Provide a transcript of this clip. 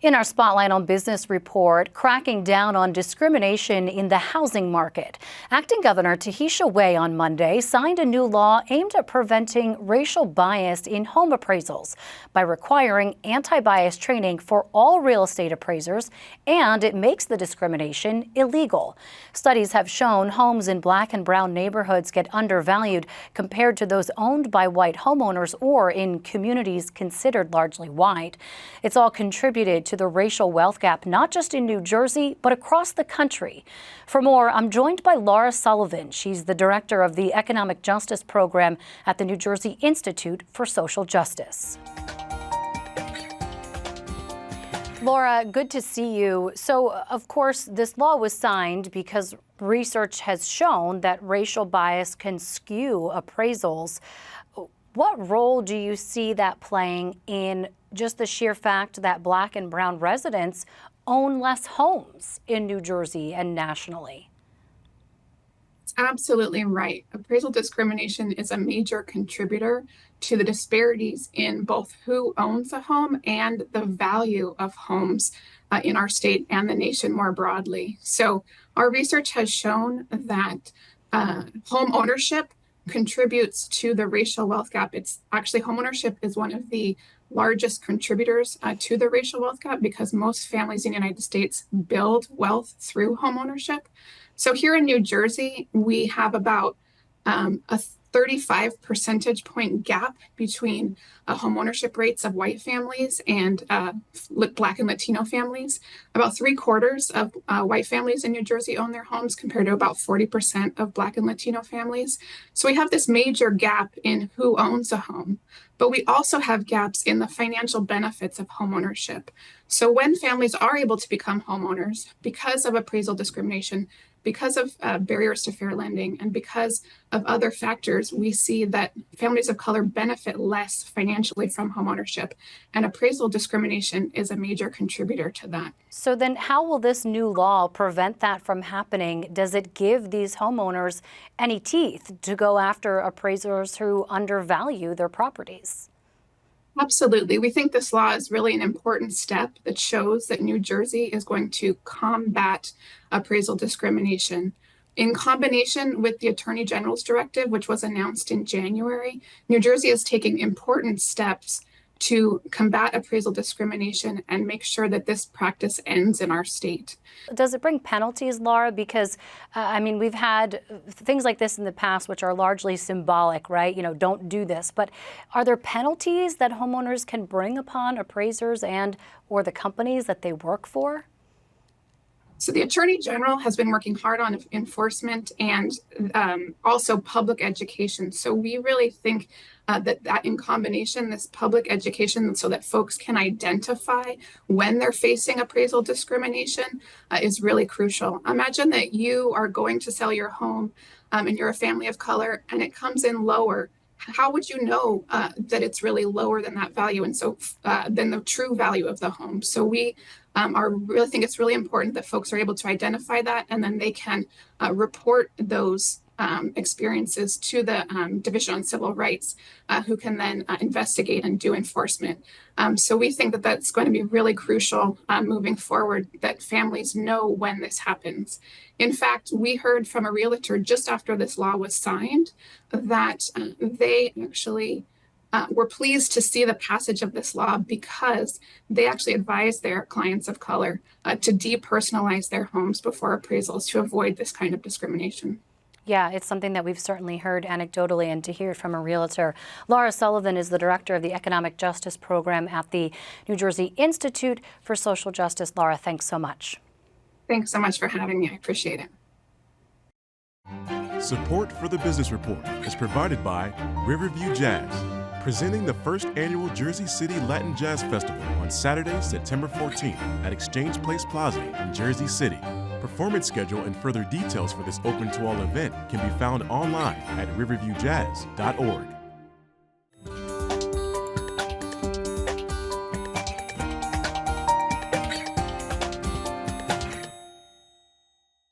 In our Spotlight on Business report, cracking down on discrimination in the housing market. Acting Governor Tahesha Way on Monday signed a new law aimed at preventing racial bias in home appraisals by requiring anti-bias training for all real estate appraisers, and it makes the discrimination illegal. Studies have shown homes in Black and brown neighborhoods get undervalued compared to those owned by white homeowners or in communities considered largely white. It's all contributed to the racial wealth gap, not just in New Jersey, but across the country. For more, I'm joined by Laura Sullivan. She's the director of the Economic Justice Program at the New Jersey Institute for Social Justice. Laura, good to see you. So, of course, this law was signed because research has shown that racial bias can skew appraisals. What role do you see that playing in just the sheer fact that Black and brown residents own less homes in New Jersey and nationally? It's absolutely right. Appraisal discrimination is a major contributor to the disparities in both who owns a home and the value of homes in our state and the nation more broadly. So our research has shown that home ownership contributes to the racial wealth gap. It's actually homeownership is one of the largest contributors to the racial wealth gap because most families in the United States build wealth through homeownership. So here in New Jersey, we have about a 35 percentage point gap between homeownership rates of white families and Black and Latino families. About 3/4 of white families in New Jersey own their homes compared to about 40% of Black and Latino families. So we have this major gap in who owns a home, but we also have gaps in the financial benefits of homeownership. So when families are able to become homeowners because of appraisal discrimination, because of barriers to fair lending, and because of other factors, we see that families of color benefit less financially from homeownership, and appraisal discrimination is a major contributor to that. So then how will this new law prevent that from happening? Does it give these homeowners any teeth to go after appraisers who undervalue their properties? Absolutely. We think this law is really an important step that shows that New Jersey is going to combat appraisal discrimination. In combination with the Attorney General's directive, which was announced in January, New Jersey is taking important steps to combat appraisal discrimination and make sure that this practice ends in our state. Does it bring penalties, Laura? Because, I mean, we've had things like this in the past, which are largely symbolic, right? You know, don't do this. But are there penalties that homeowners can bring upon appraisers and or the companies that they work for? So the Attorney General has been working hard on enforcement and also public education. So we really think that in combination, this public education so that folks can identify when they're facing appraisal discrimination is really crucial. Imagine that you are going to sell your home and you're a family of color and it comes in lower. How would you know that it's really lower than that value and so than the true value of the home? So we really think it's really important that folks are able to identify that and then they can report those experiences to the Division on Civil Rights, who can then investigate and do enforcement. So we think that that's going to be really crucial moving forward, that families know when this happens. In fact, we heard from a realtor just after this law was signed that they actually were pleased to see the passage of this law because they actually advised their clients of color to depersonalize their homes before appraisals to avoid this kind of discrimination. Yeah, it's something that we've certainly heard anecdotally, and to hear it from a realtor. Laura Sullivan is the director of the Economic Justice Program at the New Jersey Institute for Social Justice. Laura, thanks so much. Thanks so much for having me. I appreciate it. Support for the Business Report is provided by Riverview Jazz, presenting the first annual Jersey City Latin Jazz Festival on Saturday, September 14th at Exchange Place Plaza in Jersey City. Performance schedule and further details for this open to all event can be found online at riverviewjazz.org.